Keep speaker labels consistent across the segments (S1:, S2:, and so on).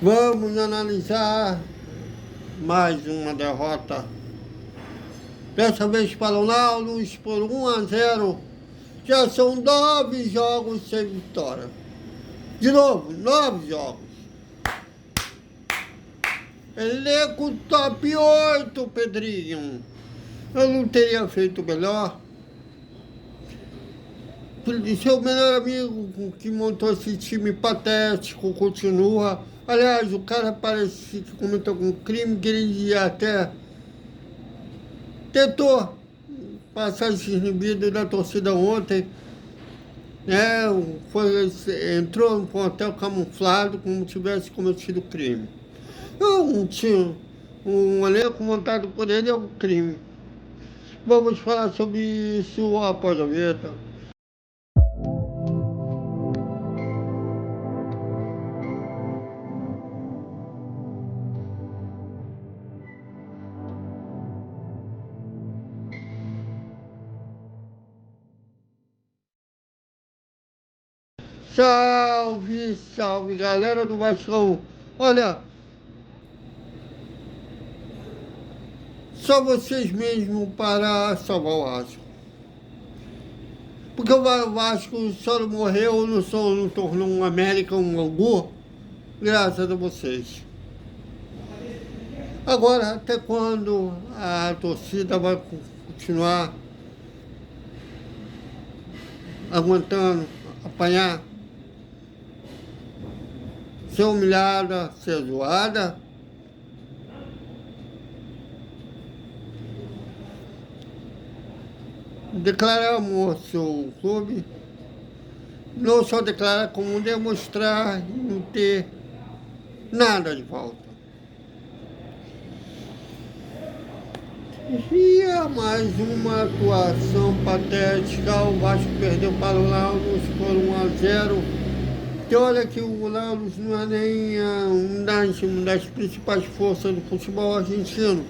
S1: Vamos analisar mais uma derrota. Dessa vez para o Nautilus por 1-0. Já são 9 jogos sem vitória. De novo, 9 jogos. Elenco top 8, Pedrinho. Eu não teria feito melhor. Seu melhor amigo que montou esse time patético continua. Aliás, o cara parece que cometeu algum crime, que ele até tentou passar desinibido da torcida ontem. Entrou no hotel camuflado como se tivesse cometido crime. Um elenco montado por ele é um crime. Vamos falar sobre isso após a vinheta. Salve, salve, galera do Vascão. Olha, só vocês mesmo para salvar o Vasco. Porque o Vasco só não morreu, não tornou um América, um Angu, graças a vocês. Agora, até quando a torcida vai continuar aguentando, apanhar, ser humilhada, ser zoada? Declarar amor ao seu clube, não só declarar, como demonstrar e não ter nada de volta. E é mais uma atuação patética. O Vasco perdeu para o Nautilus por 1-0. E olha que o Nautilus não é nem uma das principais forças do futebol argentino.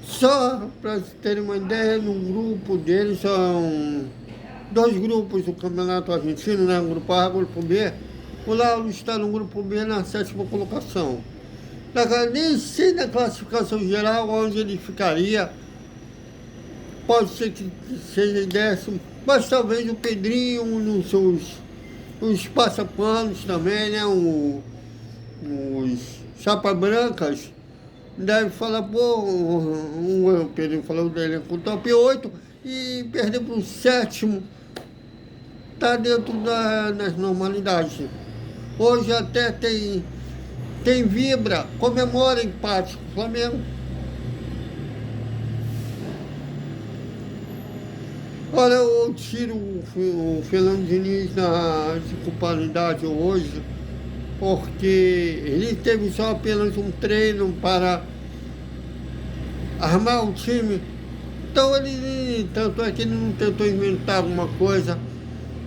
S1: Só para terem uma ideia, no grupo deles são 2 grupos do Campeonato Argentino, né? O grupo A e o grupo B. O Nautilus está no grupo B na 7ª colocação. Nem sei na classificação geral onde ele ficaria. Pode ser que seja em 10º, mas talvez o Pedrinho nos seus os passapanos também, né? Os chapas brancas deve falar, pô, o Pedrinho falou dele com o top 8 e perder para o 7º. Está dentro das normalidades. Hoje até tem vibra, comemora empate com o Flamengo. Olha, eu tiro o Fernando Diniz de culpabilidade hoje, porque ele teve só apenas um treino para armar o time. Então tanto é que ele não tentou inventar alguma coisa,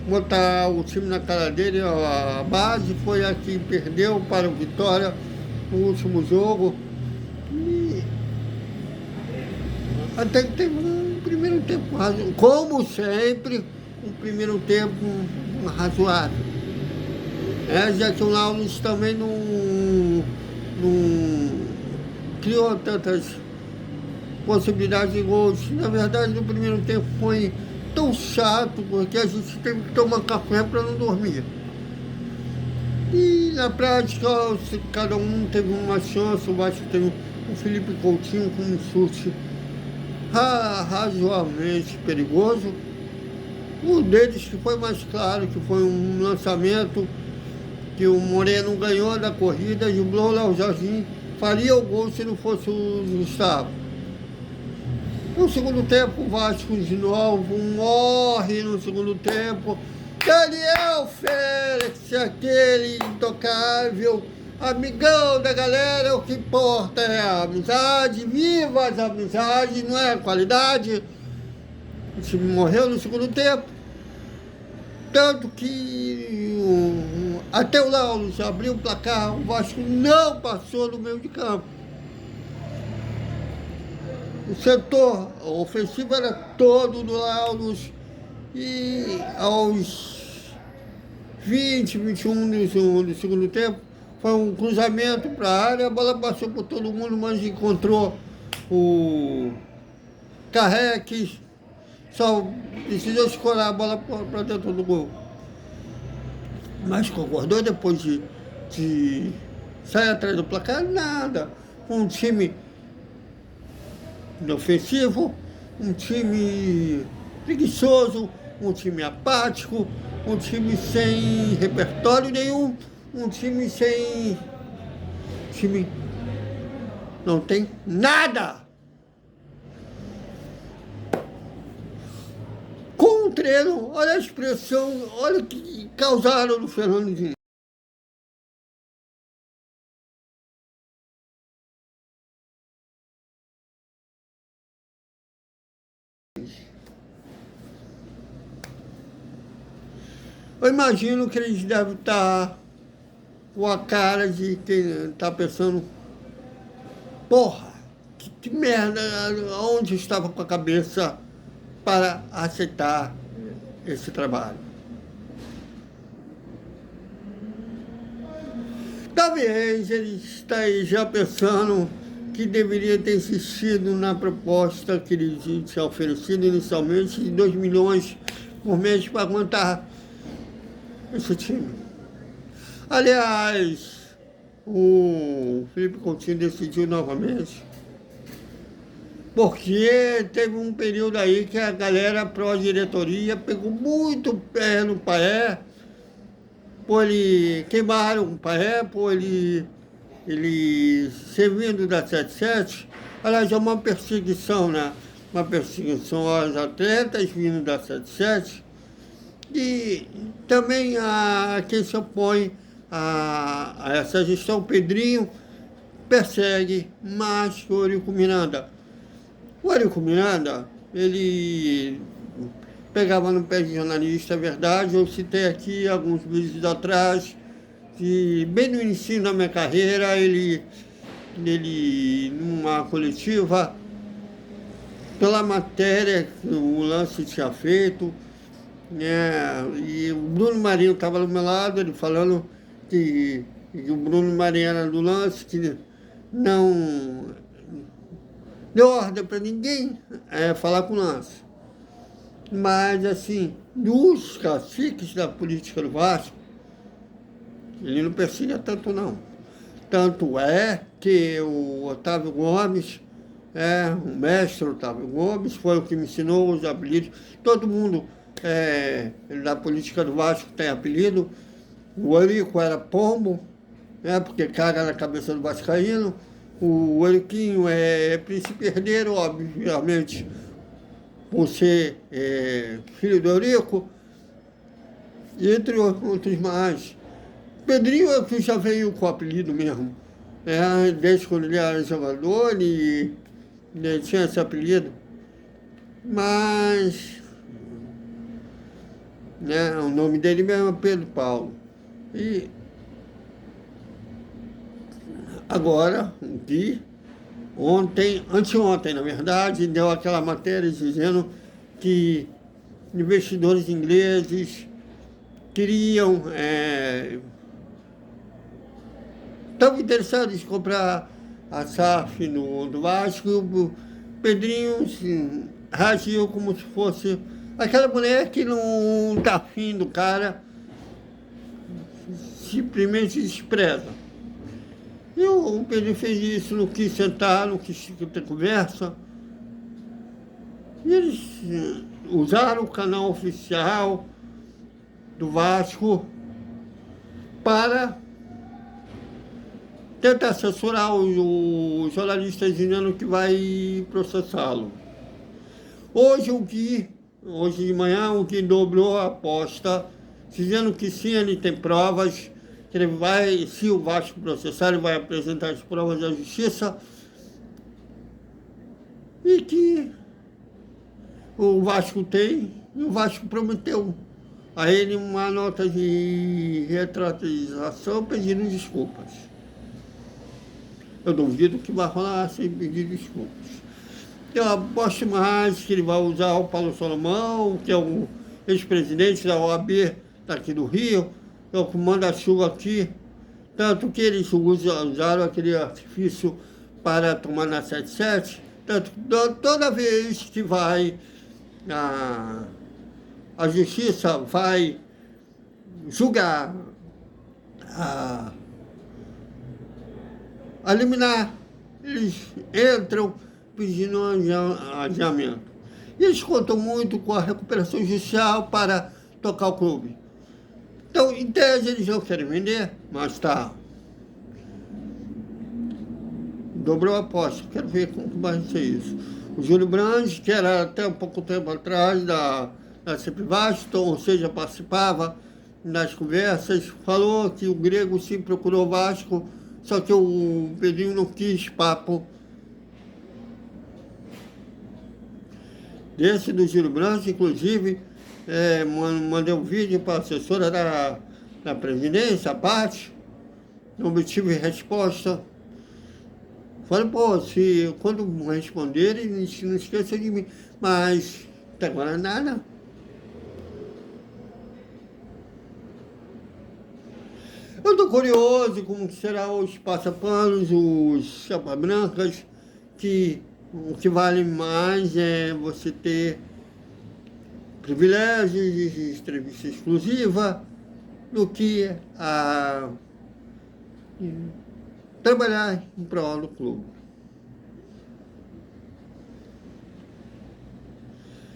S1: botar o time na cara dele. A base foi a que perdeu para o Vitória no último jogo. E até que teve um primeiro tempo, como sempre, um primeiro tempo razoável. Já que o Nautilus também não criou tantas possibilidades de gols. Na verdade, no primeiro tempo foi tão chato, porque a gente teve que tomar café para não dormir. E na prática, cada um teve uma chance. O Vasco teve o Felipe Coutinho com um chute razoavelmente perigoso. Um deles que foi mais claro, que foi um lançamento que o Moreno ganhou da corrida, driblou lá o Jorginho, faria o gol se não fosse o Gustavo. No segundo tempo, o Vasco de novo morre no segundo tempo. Daniel Félix, aquele intocável, amigão da galera, o que importa é a amizade, viva as amizades, não é a qualidade. O time morreu no segundo tempo, tanto que até o Nautilus abriu o placar, o Vasco não passou no meio de campo. O setor ofensivo era todo do Nautilus e aos 20, 21 do segundo tempo, Foi um cruzamento para a área, a bola passou por todo mundo, mas encontrou o Carreques, só precisou escorar a bola para dentro do gol. Mas concordou depois de sair atrás do placar? Nada. Um time inofensivo, um time preguiçoso, um time apático, um time sem repertório nenhum, um time sem... time não tem nada. Com o treino, olha a expressão, olha o que causaram no Fernando Diniz. Eu imagino que eles devem estar com a cara de quem está pensando, porra, que merda, onde estava com a cabeça para aceitar esse trabalho. Talvez ele esteja pensando que deveria ter insistido na proposta que ele tinha oferecido inicialmente de 2 milhões por mês para aguentar esse time. Aliás, o Felipe Coutinho decidiu novamente, porque teve um período aí que a galera pró-diretoria pegou muito pé no Paé, por ele queimaram o Paé, por ele ser vindo da 77. Aliás, é uma perseguição, né? Uma perseguição aos atletas vindo da 77 e também a quem se opõe a essa gestão. O Pedrinho persegue mais que o Eurico Miranda. O Eurico Miranda, ele pegava no pé de jornalista, é verdade. Eu citei aqui alguns vídeos atrás, que bem no início da minha carreira, ele numa coletiva, pela matéria que o Lance tinha feito, né, e o Bruno Marinho estava do meu lado, ele falando que o Bruno Marinho era do Lance, que não deu ordem para ninguém falar com o Lance. Mas, assim, dos caciques da política do Vasco, ele não perseguia tanto, não. Tanto é que o Otávio Gomes, o mestre Otávio Gomes, foi o que me ensinou os apelidos. Todo mundo da política do Vasco tem apelido. O Eurico era Pombo, porque caga na cabeça do vascaíno. O Euriquinho é príncipe herdeiro, obviamente, por ser filho do Eurico, entre outros mais. Pedrinho é que já veio com o apelido mesmo. Desde quando ele era jogador, ele tinha esse apelido. Mas o nome dele mesmo é Pedro Paulo. E agora, anteontem, na verdade, deu aquela matéria dizendo que investidores ingleses queriam, estavam interessados em comprar a SAF do Vasco. O Pedrinho reagiu como se fosse aquela mulher que não está afim do cara, simplesmente despreza. E o Pedrinho fez isso, não quis sentar, não quis ter conversa. E eles usaram o canal oficial do Vasco para tentar censurar os jornalistas dizendo que vai processá-lo. Hoje de manhã, o Gui dobrou a aposta, dizendo que sim, ele tem provas, que ele vai, se o Vasco processar, ele vai apresentar as provas à justiça, e que o Vasco tem, e o Vasco prometeu a ele uma nota de retratização pedindo desculpas. Eu duvido que vai rolar sem pedir desculpas. Eu aposto mais que ele vai usar o Paulo Solomão, que é o ex-presidente da OAB daqui do Rio, é o que manda a chuva aqui Tanto que eles usaram aquele artifício para tomar na 77, tanto que toda vez que vai a justiça vai julgar, a liminar, eles entram pedindo adiamento. E eles contam muito com a recuperação judicial para tocar o clube. Então, em tese, eles não querem vender, mas tá. Dobrou a aposta. Quero ver como vai ser isso. O Júlio Brandes, que era até um pouco tempo atrás da CP Vasco, ou seja, participava nas conversas, falou que o Grego sim procurou o Vasco, só que o Pedrinho não quis papo. Desse do Júlio Brandes, inclusive, mandei um vídeo para a assessora da presidência, a Paty, não obtive resposta. Falei, pô, se quando responderem, não esqueça de mim. Mas até agora nada. Eu estou curioso como será os passapanos, os chapas brancas, que o que vale mais é você ter privilégios de entrevista exclusiva do que trabalhar em prol do clube.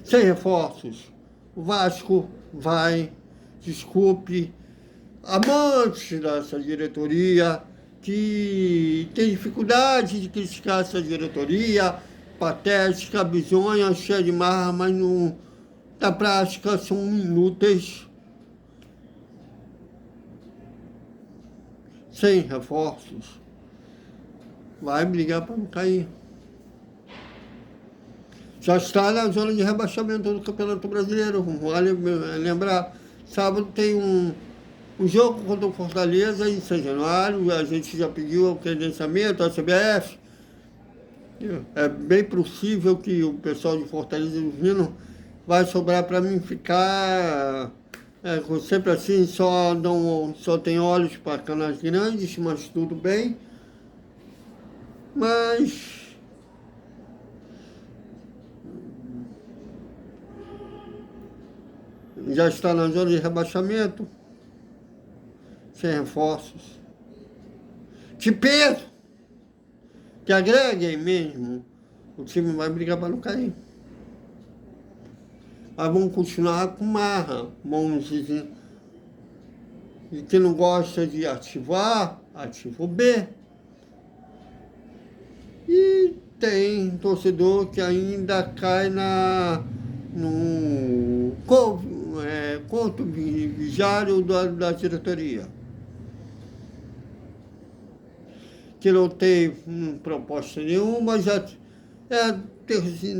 S1: Sem reforços, o Vasco vai, desculpe, amantes dessa diretoria, que tem dificuldade de criticar essa diretoria, patética, bizonha, cheia de marra, mas na prática são inúteis. Sem reforços, vai brigar para não cair. Já está na zona de rebaixamento do Campeonato Brasileiro. Vale lembrar, sábado tem um jogo contra o Fortaleza em São Januário, a gente já pediu o credenciamento à CBF. É bem possível que o pessoal de Fortaleza vindo vai sobrar para mim ficar... sempre assim, só tem olhos para canais grandes, mas tudo bem. Mas já está na zona de rebaixamento, sem reforços, de peso, que agreguem mesmo, o time vai brigar para não cair. Mas vamos continuar com marra, vamos dizer, e quem não gosta de ativar, ativa o B. E tem torcedor que ainda cai no conto vigário da diretoria, que não tem proposta nenhuma, já é a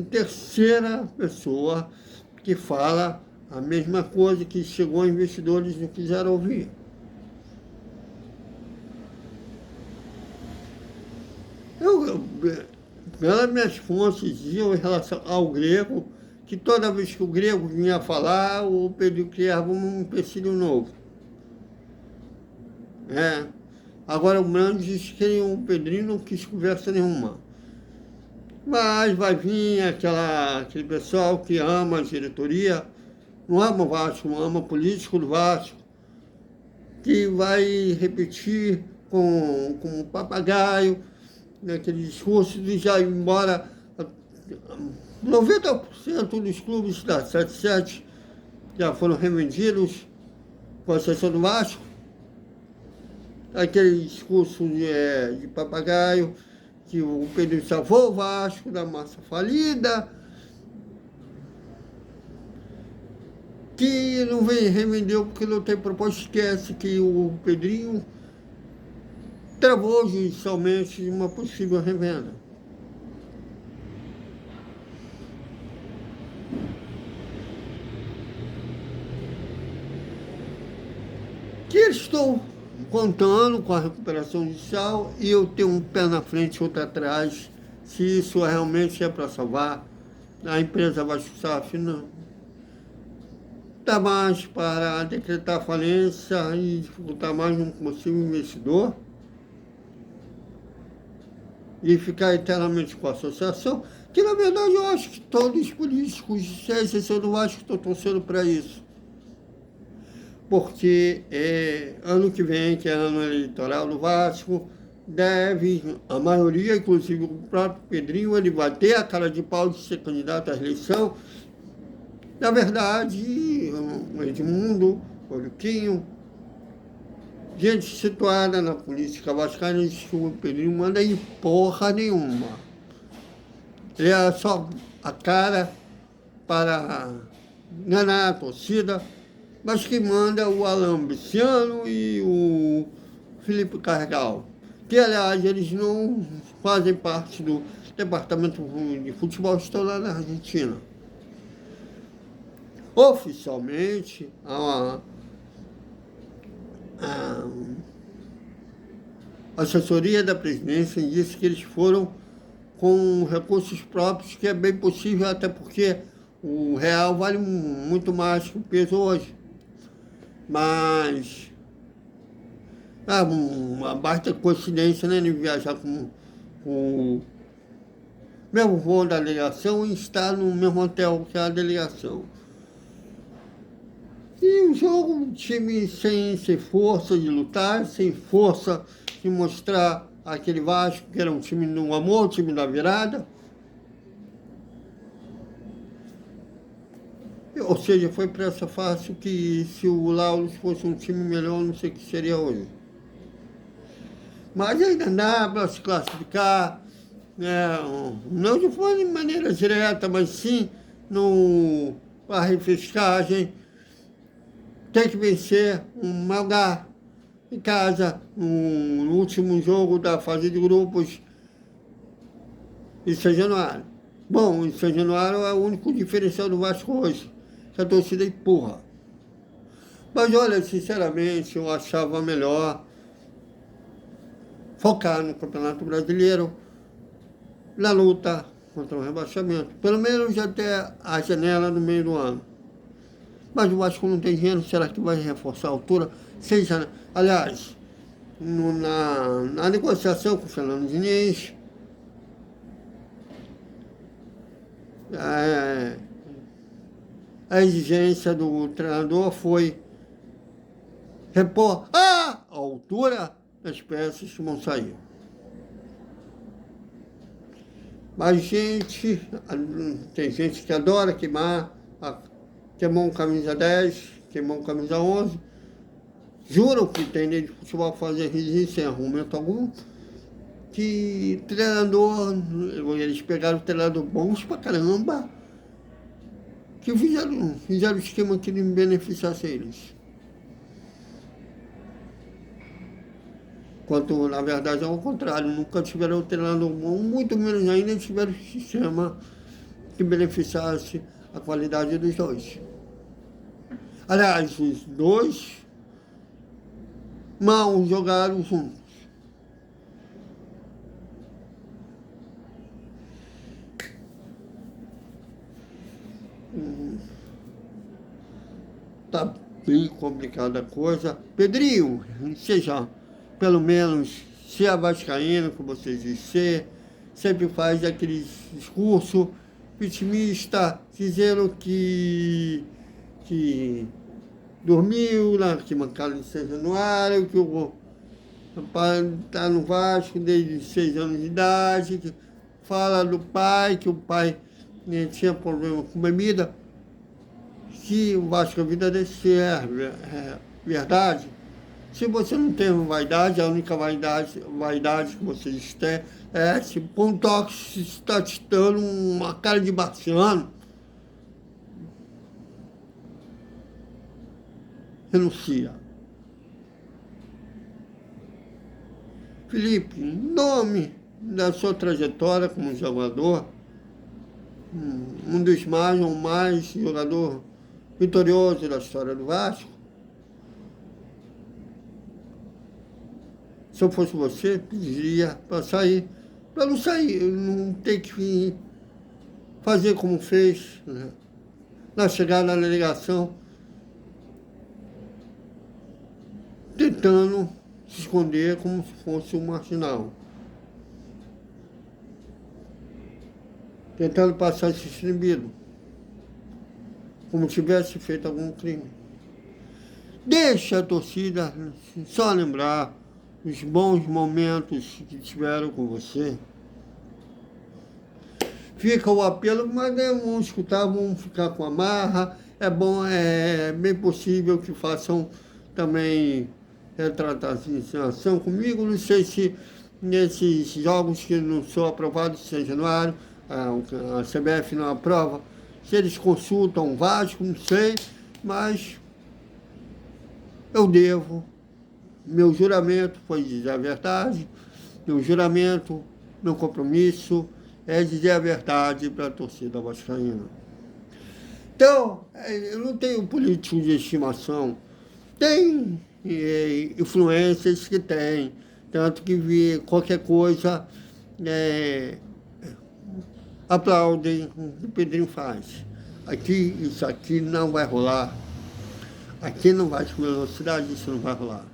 S1: terceira pessoa que fala a mesma coisa, que chegou a investidores não quiseram ouvir. Pelas minhas fontes diziam em relação ao Grego, que toda vez que o Grego vinha falar, o Pedro criava um empecilho novo. Agora o Brandes disse que o Pedrinho não quis conversa nenhuma. Mas vai vir aquele pessoal que ama a diretoria, não ama o Vasco, não ama o político do Vasco, que vai repetir com o papagaio, naquele discurso de já ir embora. 90% dos clubes da 77 já foram revendidos, com a exceção do Vasco. Aquele discurso de papagaio, que o Pedro salvou o Vasco da massa falida, que não revendeu porque não tem proposta. Esquece que o Pedrinho travou judicialmente uma possível revenda. Que estou contando com a recuperação judicial e eu tenho um pé na frente e outro atrás, se isso realmente é para salvar a empresa Vasco SAF, não. dá mais para decretar falência e dificultar mais um possível investidor e ficar eternamente com a associação, que na verdade eu acho que todos os políticos, sem exceção do Vasco, estão torcendo para isso. Porque ano que vem, que é ano eleitoral do Vasco, deve, a maioria, inclusive o próprio Pedrinho, ele vai ter a cara de pau de ser candidato à eleição. Na verdade, o Edmundo, o Luquinho, gente situada na política vascaína, o Pedrinho manda em porra nenhuma. Ele é só a cara para enganar a torcida, mas que manda o Alan Biciano e o Felipe Carregal, que, aliás, eles não fazem parte do departamento de futebol, estão lá na Argentina. Oficialmente, a assessoria da presidência disse que eles foram com recursos próprios, que é bem possível, até porque o real vale muito mais que o peso hoje. Mas uma baita coincidência, né, de viajar com o mesmo voo da delegação e estar no mesmo hotel que a delegação. E o jogo, um time sem força de lutar, sem força de mostrar aquele Vasco, que era um time do amor, um time da virada. Ou seja, foi pressa fácil que se o Lauros fosse um time melhor, não sei o que seria hoje. Mas ainda dá para se classificar, não de forma de maneira direta, mas sim para repescagem. Tem que vencer um Melgar em casa, no último jogo da fase de grupos em São Januário. Bom, em São Januário é o único diferencial do Vasco hoje, que a torcida empurra. Mas olha, sinceramente, eu achava melhor focar no Campeonato Brasileiro, na luta contra o rebaixamento, pelo menos até a janela do meio do ano. Mas o Vasco não tem dinheiro, será que vai reforçar a altura? Seja, aliás, na negociação com o Fernando Diniz, a exigência do treinador foi repor a altura das peças que vão sair. Mas tem gente que adora queimar, queimou camisa 10, queimou camisa 11, juram que tem de futebol fazer rir sem argumento algum, que treinador, eles pegaram treinador bons pra caramba, que fizeram esquema que não beneficiasse eles. Enquanto, na verdade, é o contrário, nunca tiveram um treinador bom, muito menos ainda tiveram um sistema que beneficiasse a qualidade dos dois. Aliás, os dois mal jogaram juntos. Tá bem complicada a coisa. Pedrinho, seja, pelo menos, se é vascaíno, como vocês dizem, sempre faz aquele discurso vitimista, dizendo que dormiu na arquibancada de São Januário, que o rapaz está no Vasco desde 6 anos de idade, que fala do pai, que o pai tinha problema com bebida, que o Vasco, a vida dele é verdade. Se você não tem vaidade, a única vaidade que vocês têm é se um toque está te dando uma cara de marciano. Renuncia. Felipe, em nome da sua trajetória como jogador, um dos mais ou mais jogador vitorioso da história do Vasco, se eu fosse você, pediria para sair, para não sair, não ter que fazer como fez, né? Na chegada da delegação, tentando se esconder como se fosse um marginal. Tentando passar despercebido, como se tivesse feito algum crime. Deixa a torcida só lembrar os bons momentos que tiveram com você. Fica o apelo, mas vamos escutar, vamos ficar com a marra. É bom, é bem possível que façam também retratação comigo. Não sei se nesses jogos que não são aprovados em januário, a CBF não aprova, se eles consultam o Vasco, não sei, mas eu devo. Meu juramento foi dizer a verdade, meu juramento, meu compromisso é dizer a verdade para a torcida vascaína. Então, eu não tenho políticos de estimação. Tem influências que tem, tanto que qualquer coisa aplaudem o que o Pedrinho faz. Aqui, isso aqui não vai rolar. Aqui no Vasco Velocidade, isso não vai rolar.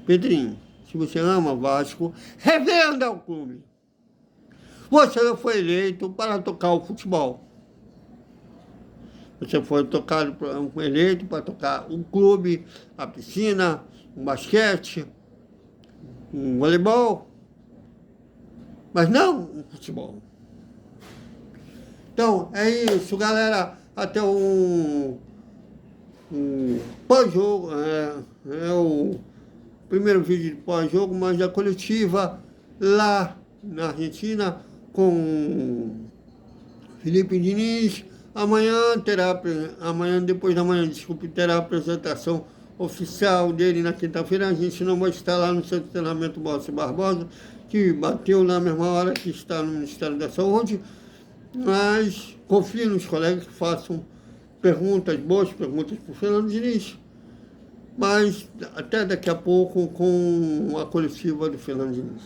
S1: Pedrinho, se você ama o Vasco, revenda o clube. Você foi eleito para tocar o futebol. Você foi eleito para tocar um clube, a piscina, um basquete, um voleibol, mas não um futebol. Então, é isso, galera. Até o pós-jogo, é o primeiro vídeo de pós-jogo, mas da coletiva lá na Argentina com Felipe Diniz. Amanhã, depois da manhã, terá a apresentação oficial dele na quinta-feira. A gente não vai estar lá no Centro de Treinamento Bossa Barbosa, que bateu na mesma hora que está no Ministério da Saúde, mas confio nos colegas que façam boas perguntas para o Fernando Diniz, mas até daqui a pouco com a coletiva do Fernando Diniz.